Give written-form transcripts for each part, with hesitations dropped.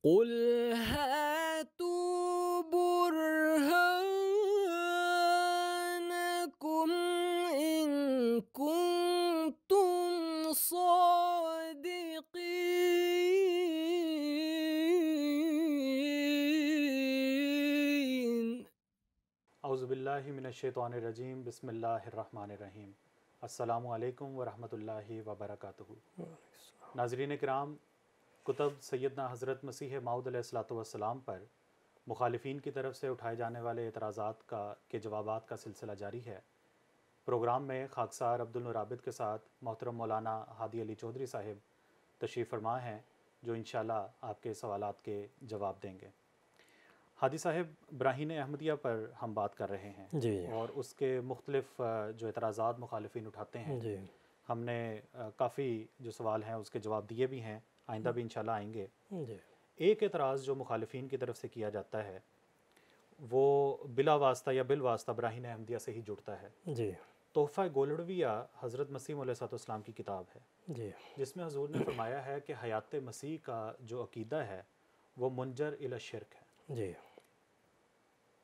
قل هاتوا برهانكم إن كنتم صادقين. اعوذ باللہ من الشیطان الرجیم، بسم اللہ الرحمن الرحیم۔ السلام علیکم ورحمۃ اللہ وبرکاتہ۔ ناظرین کرام، کتب سیدنا حضرت مسیح موعود علیہ الصلوۃ والسلام پر مخالفین کی طرف سے اٹھائے جانے والے اعتراضات کے جوابات کا سلسلہ جاری ہے۔ پروگرام میں خاکسار عبد النور عابد کے ساتھ محترم مولانا ہادی علی چودھری صاحب تشریف فرما ہیں، جو انشاءاللہ آپ کے سوالات کے جواب دیں گے۔ ہادی صاحب، براہین احمدیہ پر ہم بات کر رہے ہیں جی، اور اس کے مختلف جو اعتراضات مخالفین اٹھاتے ہیں، جی ہم نے کافی جو سوال ہیں اس کے جواب دیے بھی ہیں، آئندہ بھی انشاءاللہ آئیں گے۔ جی ایک اعتراض جو مخالفین کی طرف سے کیا جاتا ہے وہ بلا واسطہ یا بالواسطہ براہین احمدیہ سے ہی جڑتا ہے۔ جی تحفہ گولڑویہ حضرت مسیح علیہ السلام کی کتاب ہے، جی جس میں حضور نے فرمایا ہے کہ حیات مسیح کا جو عقیدہ ہے وہ منجر الی الشرک ہے، جی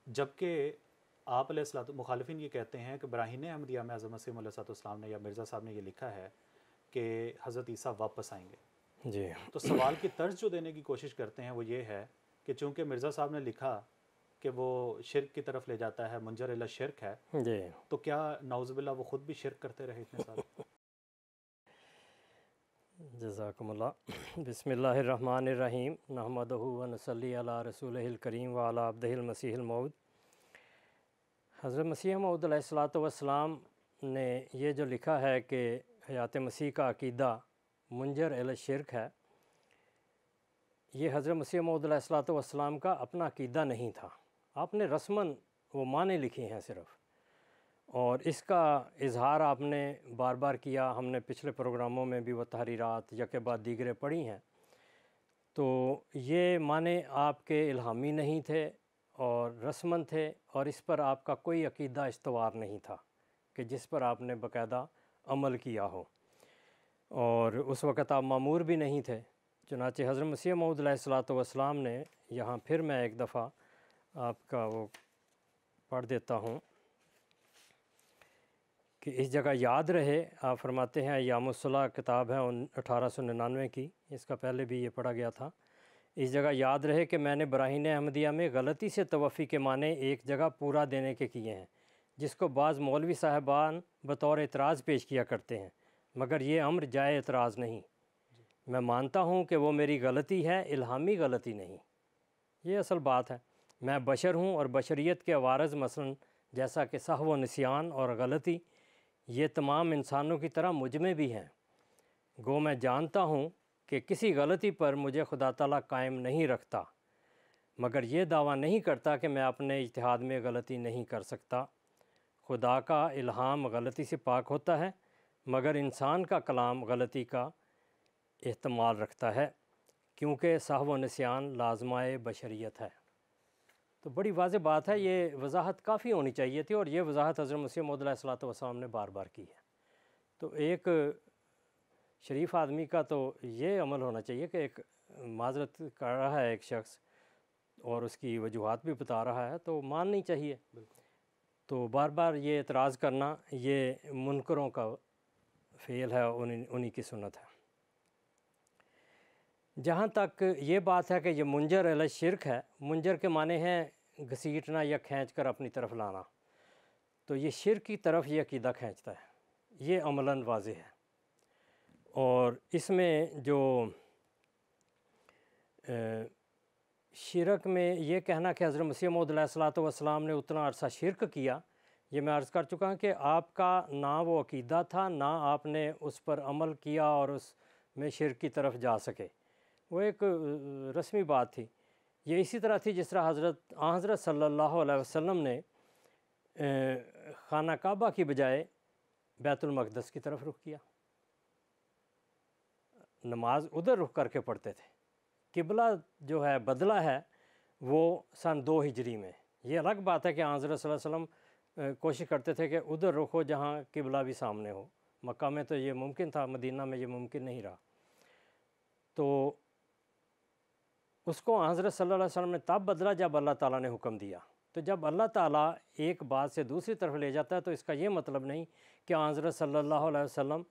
جبکہ آپ علیہ الصلوۃ، مخالفین یہ کہتے ہیں کہ براہین احمدیہ میں حضرت مسیح علیہ السلام نے یا مرزا صاحب نے یہ لکھا ہے کہ حضرت عیسیٰ واپس آئیں گے۔ جی تو سوال کی طرز جو دینے کی کوشش کرتے ہیں وہ یہ ہے کہ چونکہ مرزا صاحب نے لکھا کہ وہ شرک کی طرف لے جاتا ہے، منجر الی الشرک ہے، جی تو کیا نعوذ باللہ وہ خود بھی شرک کرتے رہے اتنے سال؟ جزاکم اللہ۔ بسم اللہ الرحمن الرحیم، نحمدہ و نصلی علی رسولہ الکریم وعلی عبدہ المسیح الموعود۔ حضرت مسیح موعود علیہ الصلوۃ والسلام نے یہ جو لکھا ہے کہ حیات مسیح کا عقیدہ منجر الی الشرک ہے، یہ حضرت مسیح موعود علیہ الصلوۃ والسلام کا اپنا عقیدہ نہیں تھا، آپ نے رسماً وہ معنی لکھی ہیں صرف، اور اس کا اظہار آپ نے بار بار کیا۔ ہم نے پچھلے پروگراموں میں بھی وہ تحریرات یکے بعد دیگرے پڑھی ہیں۔ تو یہ معنی آپ کے الہامی نہیں تھے اور رسماً تھے، اور اس پر آپ کا کوئی عقیدہ استوار نہیں تھا کہ جس پر آپ نے باقاعدہ عمل کیا ہو، اور اس وقت آپ مامور بھی نہیں تھے۔ چنانچہ حضرت مسیح موعود علیہ الصلوۃ والسلام نے یہاں پھر میں ایک دفعہ آپ کا وہ پڑھ دیتا ہوں کہ اس جگہ یاد رہے۔ آپ فرماتے ہیں، ایام الصلاح کتاب ہے 1899 کی، اس کا پہلے بھی یہ پڑھا گیا تھا۔ اس جگہ یاد رہے کہ میں نے براہین احمدیہ میں غلطی سے توفی کے معنی ایک جگہ پورا دینے کے کیے ہیں، جس کو بعض مولوی صاحبان بطور اعتراض پیش کیا کرتے ہیں، مگر یہ امر جائے اعتراض نہیں۔ میں مانتا ہوں کہ وہ میری غلطی ہے، الہامی غلطی نہیں۔ یہ اصل بات ہے۔ میں بشر ہوں اور بشریت کے عوارض، مثلا جیسا کہ سہو و نسیان اور غلطی، یہ تمام انسانوں کی طرح مجھ میں بھی ہیں۔ گو میں جانتا ہوں کہ کسی غلطی پر مجھے خدا تعالیٰ قائم نہیں رکھتا، مگر یہ دعویٰ نہیں کرتا کہ میں اپنے اجتہاد میں غلطی نہیں کر سکتا۔ خدا کا الہام غلطی سے پاک ہوتا ہے، مگر انسان کا کلام غلطی کا احتمال رکھتا ہے، کیونکہ سہو و نسیان لازمہ بشریت ہے۔ تو بڑی واضح بات ہے، یہ وضاحت کافی ہونی چاہیے تھی، اور یہ وضاحت حضرت مسیح موعود علیہ الصلوۃ والسلام نے بار بار کی ہے۔ تو ایک شریف آدمی کا تو یہ عمل ہونا چاہیے کہ ایک معذرت کر رہا ہے ایک شخص اور اس کی وجوہات بھی بتا رہا ہے تو ماننی چاہیے۔ تو بار بار یہ اعتراض کرنا یہ منکروں کا فعل ہے، انہی کی سنت ہے۔ جہاں تک یہ بات ہے کہ یہ منجر الی الشرک ہے، منجر کے معنی ہیں گھسیٹنا یا کھینچ کر اپنی طرف لانا، تو یہ شرک کی طرف یہ عقیدہ کھینچتا ہے، یہ عملاً واضح ہے۔ اور اس میں جو شرک میں یہ کہنا کہ حضرت مسیح موعود علیہ الصلوۃ والسلام نے اتنا عرصہ شرک کیا، یہ میں عرض کر چکا ہوں کہ آپ کا نہ وہ عقیدہ تھا، نہ آپ نے اس پر عمل کیا اور اس میں شرک کی طرف جا سکے، وہ ایک رسمی بات تھی۔ یہ اسی طرح تھی جس طرح حضرت صلی اللہ علیہ وسلم نے خانہ کعبہ کی بجائے بیت المقدس کی طرف رخ کیا، نماز ادھر رخ کر کے پڑھتے تھے۔ قبلہ جو ہے بدلہ ہے وہ سن 2 ہجری میں۔ یہ الگ بات ہے کہ حضرت صلی اللہ علیہ وسلم کوشش کرتے تھے کہ ادھر رخ ہو جہاں قبلہ بھی سامنے ہو۔ مکہ میں تو یہ ممکن تھا، مدینہ میں یہ ممکن نہیں رہا۔ تو اس کو حضرت صلی اللہ علیہ وسلم نے تب بدلا جب اللہ تعالیٰ نے حکم دیا۔ تو جب اللہ تعالیٰ ایک بات سے دوسری طرف لے جاتا ہے تو اس کا یہ مطلب نہیں کہ حضرت صلی اللہ علیہ وسلم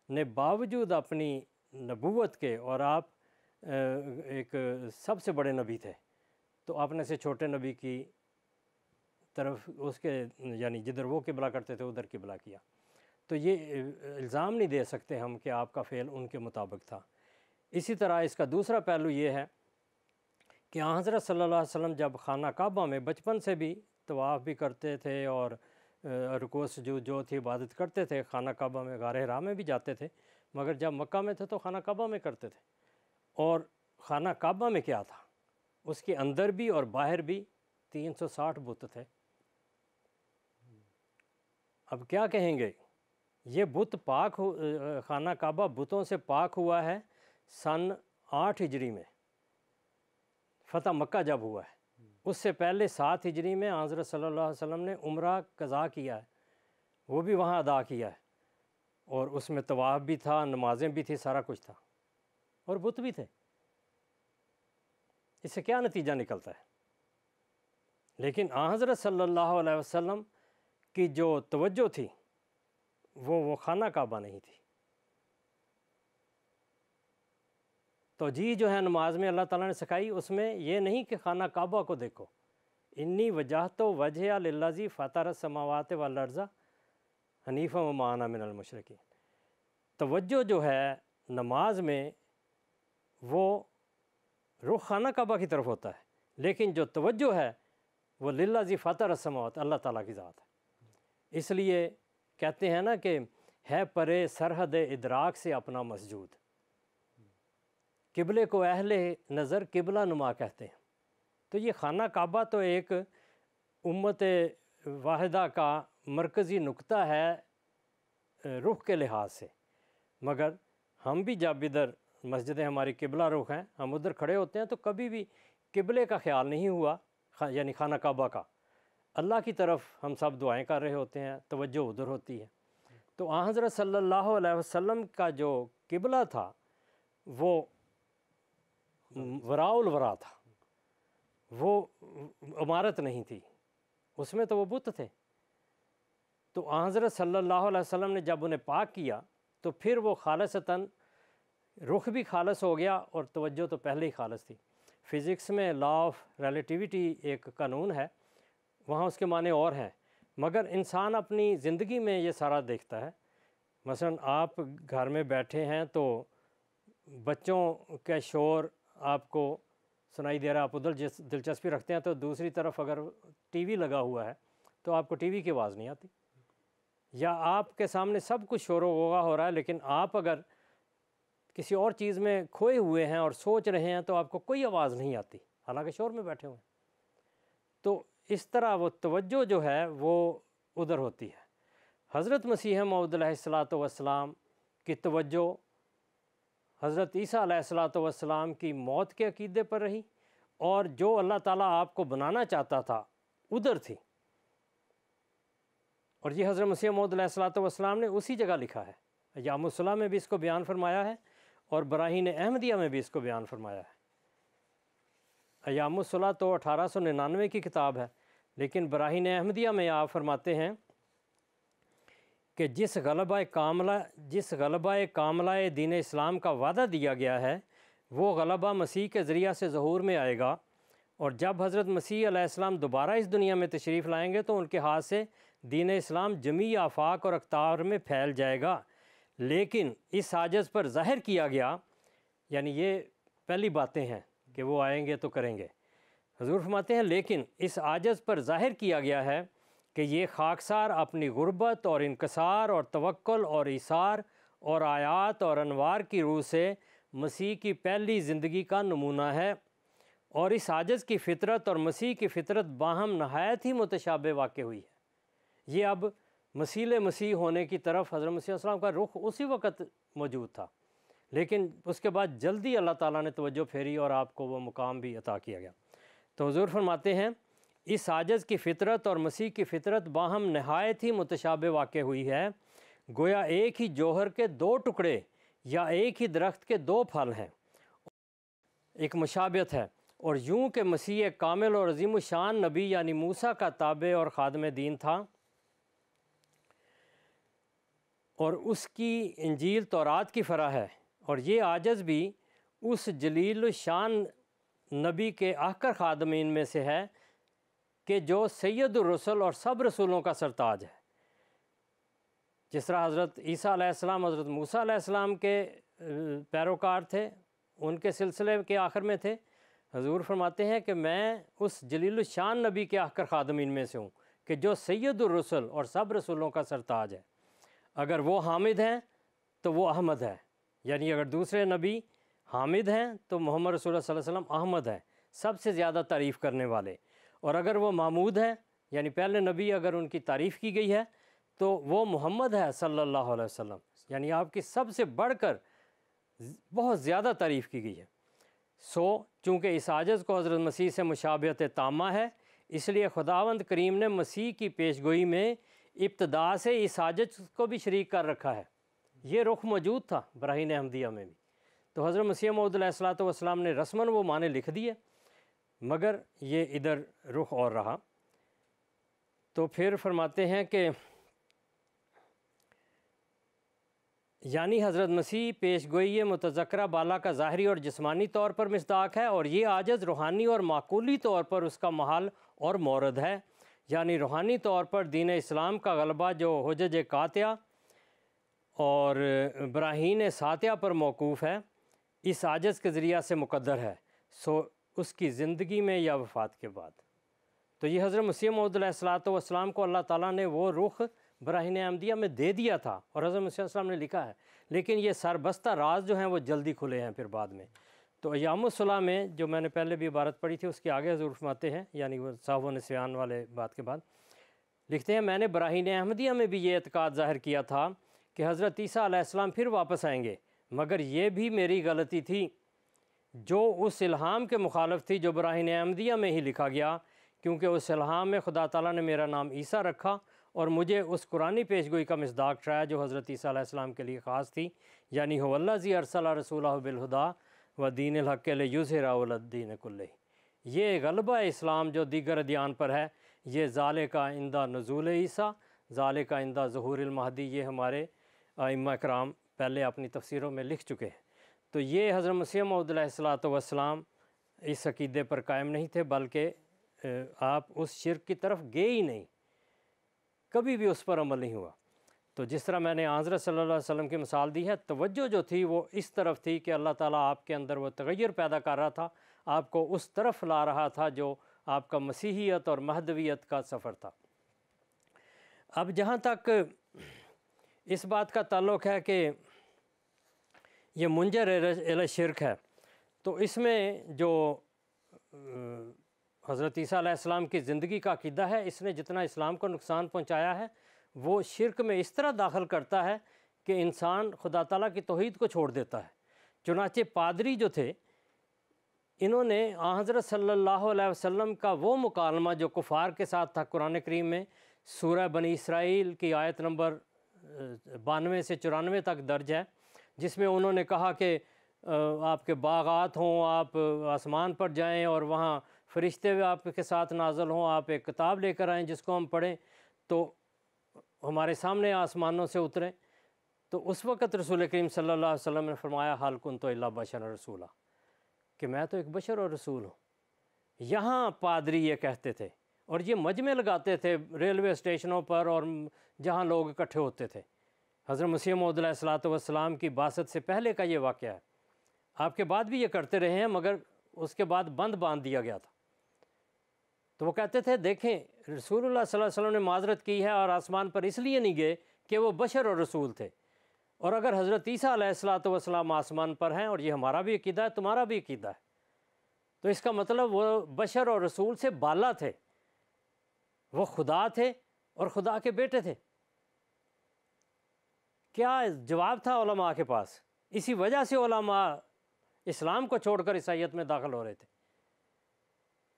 نے باوجود اپنی نبوت کے، اور آپ ایک سب سے بڑے نبی تھے، تو اپنے سے چھوٹے نبی کی طرف اس کے یعنی جدھر وہ قبلہ کرتے تھے ادھر قبلہ کیا، تو یہ الزام نہیں دے سکتے ہم کہ آپ کا فعل ان کے مطابق تھا۔ اسی طرح اس کا دوسرا پہلو یہ ہے کہ حضرت صلی اللہ علیہ وسلم جب خانہ کعبہ میں بچپن سے بھی طواف بھی کرتے تھے اور رکوع سجود جو تھی عبادت کرتے تھے، خانہ کعبہ میں غار حرا میں بھی جاتے تھے، مگر جب مکہ میں تھے تو خانہ کعبہ میں کرتے تھے۔ اور خانہ کعبہ میں کیا تھا؟ اس کے اندر بھی اور باہر بھی 360 بت تھے۔ اب کیا کہیں گے، یہ بت پاک خانہ کعبہ بتوں سے پاک ہوا ہے سن 8 ہجری میں، فتح مکہ جب ہوا ہے۔ اس سے پہلے 7 ہجری میں حضرت صلی اللہ علیہ وسلم نے عمرہ قضا کیا ہے، وہ بھی وہاں ادا کیا ہے، اور اس میں طواف بھی تھا، نمازیں بھی تھی، سارا کچھ تھا، اور بت بھی تھے۔ اس سے کیا نتیجہ نکلتا ہے؟ لیکن حضرت صلی اللہ علیہ وسلم کی جو توجہ تھی وہ خانہ کعبہ نہیں تھی۔ توجہ جو ہے نماز میں اللہ تعالیٰ نے سکھائی، اس میں یہ نہیں کہ خانہ کعبہ کو دیکھو، انی وجہت وجہ للذی فطر السماوات والارض حنیفا وما انا من المشرکین۔ توجہ جو ہے نماز میں وہ رخ خانہ کعبہ کی طرف ہوتا ہے، لیکن جو توجہ ہے وہ للذی فطر السماوات، اللہ تعالیٰ کی ذات ہے۔ اس لیے کہتے ہیں نا کہ ہے پرے سرحد ادراک سے اپنا مسجود، قبلے کو اہل نظر قبلہ نما کہتے ہیں۔ تو یہ خانہ کعبہ تو ایک امت واحدہ کا مرکزی نقطہ ہے رخ کے لحاظ سے، مگر ہم بھی جب ادھر مسجدیں ہماری قبلہ رخ ہیں، ہم ادھر کھڑے ہوتے ہیں تو کبھی بھی قبلے کا خیال نہیں ہوا، یعنی خانہ کعبہ کا۔ اللہ کی طرف ہم سب دعائیں کر رہے ہوتے ہیں، توجہ ادھر ہوتی ہے۔ تو حضرت صلی اللہ علیہ وسلم کا جو قبلہ تھا وہ وراء الورا تھا، وہ عمارت نہیں تھی، اس میں تو وہ بت تھے۔ تو حضرت صلی اللہ علیہ وسلم نے جب انہیں پاک کیا تو پھر وہ خالصتاً رخ بھی خالص ہو گیا، اور توجہ تو پہلے ہی خالص تھی۔ فزکس میں لا آف ریلیٹیوٹی ایک قانون ہے، وہاں اس کے معنی اور ہیں، مگر انسان اپنی زندگی میں یہ سارا دیکھتا ہے۔ مثلا آپ گھر میں بیٹھے ہیں تو بچوں کا شور آپ کو سنائی دے رہا، آپ ادھر دلچسپی رکھتے ہیں، تو دوسری طرف اگر ٹی وی لگا ہوا ہے تو آپ کو ٹی وی کی آواز نہیں آتی، یا آپ کے سامنے سب کچھ شور و غوغا ہو رہا ہے، لیکن آپ اگر کسی اور چیز میں کھوئے ہوئے ہیں اور سوچ رہے ہیں تو آپ کو کوئی آواز نہیں آتی، حالانکہ شور میں بیٹھے ہوئے ہیں۔ تو اس طرح وہ توجہ جو ہے وہ ادھر ہوتی ہے۔ حضرت مسیح موعود علیہ السلام کی توجہ حضرت عیسیٰ علیہ السلام کی موت کے عقیدے پر رہی، اور جو اللہ تعالیٰ آپ کو بنانا چاہتا تھا ادھر تھی، اور یہ حضرت مسیح موعود علیہ السلام نے اسی جگہ لکھا ہے۔ ایام الصلاح میں بھی اس کو بیان فرمایا ہے، اور براہین احمدیہ میں بھی اس کو بیان فرمایا ہے۔ ایام الصلاح تو 1899 کی کتاب ہے، لیکن براہین احمدیہ میں آپ فرماتے ہیں کہ جس غلبہ کاملہ دین اسلام کا وعدہ دیا گیا ہے وہ غلبہ مسیح کے ذریعہ سے ظہور میں آئے گا، اور جب حضرت مسیح علیہ السلام دوبارہ اس دنیا میں تشریف لائیں گے تو ان کے ہاتھ سے دین اسلام جمیع آفاق اور اقطار میں پھیل جائے گا۔ لیکن اس عاجز پر ظاہر کیا گیا، یعنی یہ پہلی باتیں ہیں کہ وہ آئیں گے تو کریں گے۔ حضور فرماتے ہیں لیکن اس عاجز پر ظاہر کیا گیا ہے کہ یہ خاکسار اپنی غربت اور انکسار اور توکل اور ایثار اور آیات اور انوار کی روح سے مسیح کی پہلی زندگی کا نمونہ ہے، اور اس عاجز کی فطرت اور مسیح کی فطرت باہم نہایت ہی متشابہ واقع ہوئی ہے۔ یہ اب مسیح ہونے کی طرف حضرت مسیح علیہ السلام کا رخ اسی وقت موجود تھا، لیکن اس کے بعد جلدی اللہ تعالیٰ نے توجہ پھیری اور آپ کو وہ مقام بھی عطا کیا گیا۔ تو حضور فرماتے ہیں اس عاجز کی فطرت اور مسیح کی فطرت باہم نہایت ہی متشابہ واقع ہوئی ہے، گویا ایک ہی جوہر کے دو ٹکڑے یا ایک ہی درخت کے دو پھل ہیں، ایک مشابہت ہے، اور یوں کہ مسیح کامل اور عظیم الشان نبی یعنی موسیٰ کا تابع اور خادم دین تھا، اور اس کی انجیل تورات کی فرح ہے، اور یہ عاجز بھی اس جلیل الشان نبی کے آخر خادمین میں سے ہے کہ جو سید الرسل اور سب رسولوں کا سرتاج ہے۔ جس طرح حضرت عیسیٰ علیہ السلام حضرت موسیٰ علیہ السلام کے پیروکار تھے، ان کے سلسلے کے آخر میں تھے، حضور فرماتے ہیں کہ میں اس جلیل الشان نبی کے آخر خادمین میں سے ہوں کہ جو سید الرسل اور سب رسولوں کا سرتاج ہے۔ اگر وہ حامد ہیں تو وہ احمد ہے، یعنی اگر دوسرے نبی حامد ہیں تو محمد رسول اللہ صلی اللہ علیہ وسلم احمد ہیں، سب سے زیادہ تعریف کرنے والے، اور اگر وہ محمود ہیں یعنی پہلے نبی اگر ان کی تعریف کی گئی ہے تو وہ محمد ہے صلی اللہ علیہ وسلم، یعنی آپ کی سب سے بڑھ کر بہت زیادہ تعریف کی گئی ہے۔ چونکہ اس عاجز کو حضرت مسیح سے مشابہت تامہ ہے، اس لیے خداوند کریم نے مسیح کی پیشگوئی میں ابتدا سے اس عاجز کو بھی شریک کر رکھا ہے۔ یہ رخ موجود تھا براہین احمدیہ میں بھی، تو حضرت مسیح موعود علیہ السلام نے رسماً وہ معنی لکھ دیے، مگر یہ ادھر رخ اور رہا۔ تو پھر فرماتے ہیں کہ یعنی حضرت مسیح پیشگوئی متذکرہ بالا کا ظاہری اور جسمانی طور پر مصداق ہے، اور یہ عاجز روحانی اور معقولی طور پر اس کا محل اور مورد ہے، یعنی روحانی طور پر دین اسلام کا غلبہ جو حجج قاطعہ اور براہین ساطعہ پر موقوف ہے، اس عاجز کے ذریعہ سے مقدر ہے، اس کی زندگی میں یا وفات کے بعد۔ تو یہ حضرت مسیح موعود علیہ السلام کو اللہ تعالیٰ نے وہ رخ براہین احمدیہ میں دے دیا تھا، اور حضرت مسیح علیہ السلام نے لکھا ہے، لیکن یہ سربستہ راز جو ہیں وہ جلدی کھلے ہیں پھر بعد میں۔ تو ایام الصلاح میں جو میں نے پہلے بھی عبارت پڑھی تھی اس کے آگے حضور فرماتے ہیں، یعنی وہ صحو و نسیان والے بات کے بعد لکھتے ہیں، میں نے براہین احمدیہ میں بھی یہ اعتقاد ظاہر کیا تھا کہ حضرت عیسیٰ علیہ السلام پھر واپس آئیں گے، مگر یہ بھی میری غلطی تھی جو اس الہام کے مخالف تھی جو براہین احمدیہ میں ہی لکھا گیا، کیونکہ اس الہام میں خدا تعالیٰ نے میرا نام عیسیٰ رکھا اور مجھے اس قرآنی پیشگوئی کا مصداق ٹھہرایا جو حضرت عیسیٰ علیہ السلام کے لیے خاص تھی، یعنی هو الذی ارسل رسولہ بالہدی و دین الحق لیظہرہ علی الدین کلہ۔ یہ غلبہ اسلام جو دیگر ادیان پر ہے، یہ ذالک عند نزول عیسیٰ، ذالک عند ظہور المہدی، یہ ہمارے ائمہ کرام پہلے اپنی تفسیروں میں لکھ چکے ہیں۔ تو یہ حضرت مسیح موعود علیہ السلام اس عقیدے پر قائم نہیں تھے، بلکہ آپ اس شرک کی طرف گئے ہی نہیں، کبھی بھی اس پر عمل نہیں ہوا۔ تو جس طرح میں نے حضرت صلی اللہ علیہ وسلم کی مثال دی ہے، توجہ جو تھی وہ اس طرف تھی کہ اللہ تعالیٰ آپ کے اندر وہ تغیر پیدا کر رہا تھا، آپ کو اس طرف لا رہا تھا جو آپ کا مسیحیت اور مہدویت کا سفر تھا۔ اب جہاں تک اس بات کا تعلق ہے کہ یہ منجر الی شرک ہے، تو اس میں جو حضرت عیسیٰ علیہ السلام کی زندگی کا عقیدہ ہے، اس نے جتنا اسلام کو نقصان پہنچایا ہے وہ شرک میں اس طرح داخل کرتا ہے کہ انسان خدا تعالیٰ کی توحید کو چھوڑ دیتا ہے۔ چنانچہ پادری جو تھے، انہوں نے حضرت صلی اللہ علیہ وسلم کا وہ مکالمہ جو کفار کے ساتھ تھا قرآن کریم میں سورہ بنی اسرائیل کی آیت نمبر 92 سے 94 تک درج ہے، جس میں انہوں نے کہا کہ آپ کے باغات ہوں، آپ آسمان پر جائیں اور وہاں فرشتے آپ کے ساتھ نازل ہوں، آپ ایک کتاب لے کر آئیں جس کو ہم پڑھیں تو ہمارے سامنے آسمانوں سے اتریں۔ تو اس وقت رسول کریم صلی اللہ علیہ وسلم نے فرمایا حل کنت الا بشرا رسولا، کہ میں تو ایک بشر اور رسول ہوں۔ یہاں پادری یہ کہتے تھے اور یہ مجمع لگاتے تھے ریلوے اسٹیشنوں پر اور جہاں لوگ اکٹھے ہوتے تھے۔ حضرت مسیح موعود علیہ السلام کی بعثت سے پہلے کا یہ واقعہ ہے، آپ کے بعد بھی یہ کرتے رہے ہیں، مگر اس کے بعد بند باندھ دیا گیا تھا۔ تو وہ کہتے تھے دیکھیں رسول اللہ صلی اللہ علیہ وسلم نے معذرت کی ہے اور آسمان پر اس لیے نہیں گئے کہ وہ بشر اور رسول تھے، اور اگر حضرت عیسیٰ علیہ السلام آسمان پر ہیں، اور یہ ہمارا بھی عقیدہ ہے تمہارا بھی عقیدہ ہے، تو اس کا مطلب وہ بشر اور رسول سے بالا تھے، وہ خدا تھے اور خدا کے بیٹے تھے۔ کیا جواب تھا علماء کے پاس؟ اسی وجہ سے علماء اسلام کو چھوڑ کر عیسائیت میں داخل ہو رہے تھے۔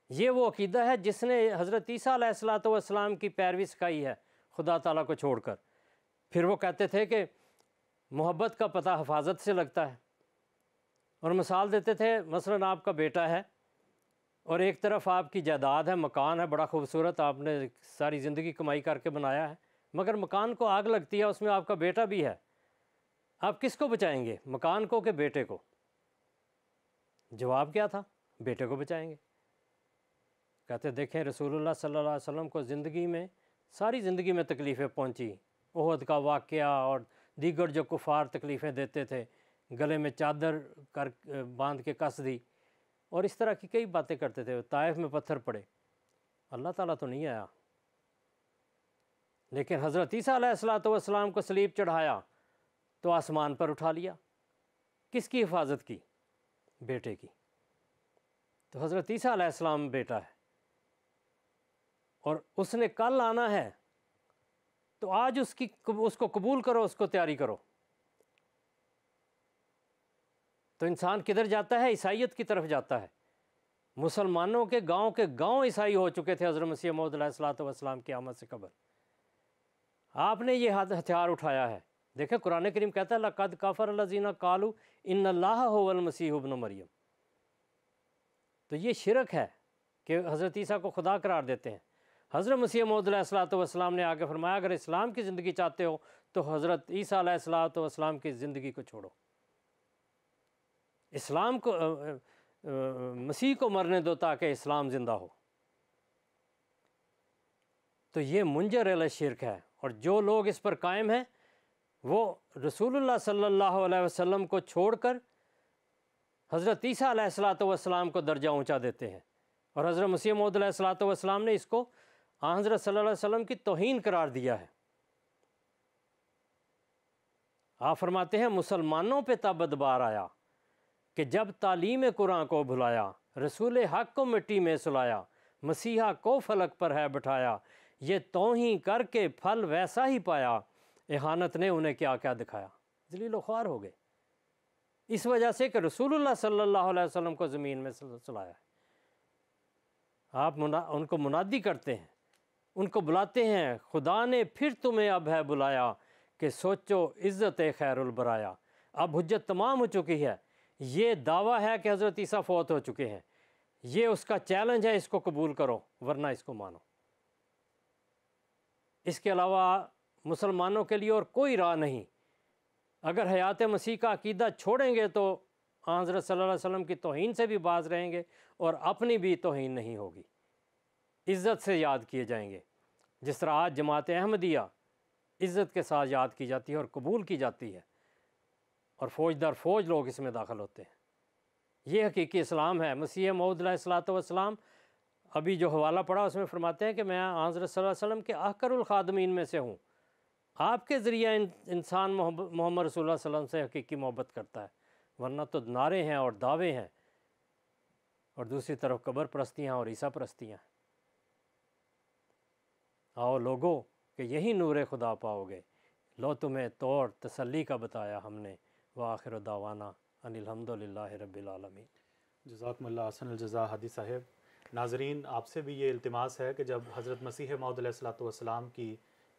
یہ وہ عقیدہ ہے جس نے حضرت عیسیٰ علیہ السلام کی پیروی سکھائی ہے خدا تعالیٰ کو چھوڑ کر۔ پھر وہ کہتے تھے کہ محبت کا پتہ حفاظت سے لگتا ہے، اور مثال دیتے تھے مثلاً آپ کا بیٹا ہے اور ایک طرف آپ کی جائیداد ہے، مکان ہے بڑا خوبصورت، آپ نے ساری زندگی کمائی کر کے بنایا ہے، مگر مکان کو آگ لگتی ہے، اس میں آپ کا بیٹا بھی ہے، آپ کس کو بچائیں گے، مکان کو کہ بیٹے کو؟ جواب کیا تھا؟ بیٹے کو بچائیں گے۔ کہتے دیکھیں رسول اللہ صلی اللہ علیہ وسلم کو زندگی میں، ساری زندگی میں تکلیفیں پہنچی، احد کا واقعہ اور دیگر جو کفار تکلیفیں دیتے تھے، گلے میں چادر باندھ کے کس دی، اور اس طرح کی کئی باتیں کرتے تھے، طائف میں پتھر پڑے، اللہ تعالیٰ تو نہیں آیا، لیکن حضرت عیسیٰ علیہ السلام کو صلیب چڑھایا تو آسمان پر اٹھا لیا، کس کی حفاظت کی؟ بیٹے کی۔ تو حضرت عیسیٰ علیہ السلام بیٹا ہے اور اس نے کل آنا ہے، تو آج اس کو قبول کرو، اس کو تیاری کرو۔ تو انسان کدھر جاتا ہے؟ عیسائیت کی طرف جاتا ہے۔ مسلمانوں کے گاؤں عیسائی ہو چکے تھے حضرت مسیح موعود علیہ السلام کی آمد سے قبل۔ آپ نے یہ ہتھیار اٹھایا ہے۔ دیکھیں قرآن کریم کہتا ہے لَقَدْ كَفَرَ الَّذِينَ قَالُوا إِنَّ اللَّهَ هُوَ الْمَسِيحُ ابْنُ مریم۔ تو یہ شرک ہے کہ حضرت عیسیٰ کو خدا قرار دیتے ہیں۔ حضرت مسیح موعود علیہ السلام نے آگے فرمایا اگر اسلام کی زندگی چاہتے ہو تو حضرت عیسیٰ علیہ السلام کی زندگی کو چھوڑو، اسلام کو مسیح کو مرنے دو تاکہ اسلام زندہ ہو۔ تو یہ منجر علی شرک ہے، اور جو لوگ اس پر قائم ہیں وہ رسول اللہ صلی اللہ علیہ وسلم کو چھوڑ کر حضرت عیسیٰ علیہ السلام کو درجہ اونچا دیتے ہیں، اور حضرت مسیح موعود علیہ السلام نے اس کو حضرت صلی اللہ علیہ وسلم کی توہین قرار دیا ہے۔ آپ فرماتے ہیں مسلمانوں پہ تب ادبار آیا کہ جب تعلیم قرآن کو بھلایا، رسول حق کو مٹی میں سلایا، مسیحا کو فلک پر ہے بٹھایا، یہ توہین کر کے پھل ویسا ہی پایا، اہانت نے انہیں کیا کیا دکھایا، ذلیل و خوار ہو گئے اس وجہ سے کہ رسول اللہ صلی اللہ علیہ وسلم کو زمین میں سلایا ہے۔ آپ ان کو منادی کرتے ہیں، ان کو بلاتے ہیں، خدا نے پھر تمہیں اب ہے بلایا کہ سوچو عزت خیر البرایا۔ اب حجت تمام ہو چکی ہے، یہ دعویٰ ہے کہ حضرت عیسیٰ فوت ہو چکے ہیں، یہ اس کا چیلنج ہے، اس کو قبول کرو ورنہ اس کو مانو۔ اس کے علاوہ مسلمانوں کے لیے اور کوئی راہ نہیں۔ اگر حیات مسیح کا عقیدہ چھوڑیں گے تو حضرت صلی اللہ علیہ وسلم کی توہین سے بھی باز رہیں گے اور اپنی بھی توہین نہیں ہوگی، عزت سے یاد کیے جائیں گے، جس طرح آج جماعت احمدیہ عزت کے ساتھ یاد کی جاتی ہے اور قبول کی جاتی ہے، اور فوج در فوج لوگ اس میں داخل ہوتے ہیں۔ یہ حقیقی اسلام ہے۔ مسیح موعود علیہ السلام ابھی جو حوالہ پڑھا اس میں فرماتے ہیں کہ میں حضرت صلی اللہ علیہ وسلم کے احقر الخادمین میں سے ہوں، آپ کے ذریعہ انسان محمد رسول اللہ صلی اللہ علیہ وسلم سے حقیقی محبت کرتا ہے، ورنہ تو نعرے ہیں اور دعوے ہیں، اور دوسری طرف قبر پرستیاں اور عیسیٰ پرستیاں۔ آؤ لوگو کہ یہی نور خدا پاؤ گے، لو تمہیں طور تسلی کا بتایا ہم نے، وآخر دعوانا ان الحمدللہ رب العالمین۔ جزاکم اللہ احسن الجزا ہادی صاحب۔ ناظرین آپ سے بھی یہ التماس ہے کہ جب حضرت مسیح موعود علیہ السلام کی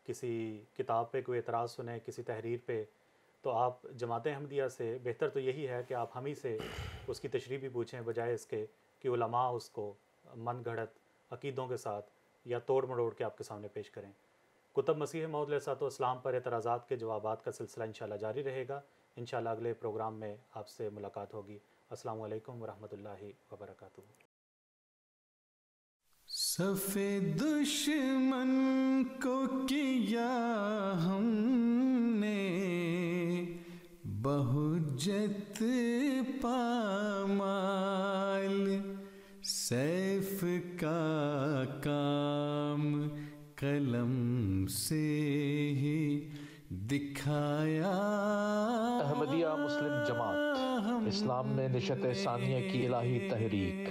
کسی کتاب پہ کوئی اعتراض سنیں، کسی تحریر پہ، تو آپ جماعت احمدیہ سے بہتر تو یہی ہے کہ آپ ہم ہی سے اس کی تشریح بھی پوچھیں، بجائے اس کے کہ علماء اس کو من گھڑت عقیدوں کے ساتھ یا توڑ مڑوڑ کے آپ کے سامنے پیش کریں۔ کتب مسیح موعود علیہ السلام پر اعتراضات کے جوابات کا سلسلہ انشاءاللہ جاری رہے گا۔ انشاءاللہ اگلے پروگرام میں آپ سے ملاقات ہوگی۔ السلام علیکم ورحمۃ اللہ وبرکاتہ۔ صف دشمن کو کیا ہم نے بہجت پامال، سیف کا کام قلم سے ہی دکھایا۔ احمدیہ مسلم جماعت اسلام میں نشت ثانیہ کی الہی تحریک۔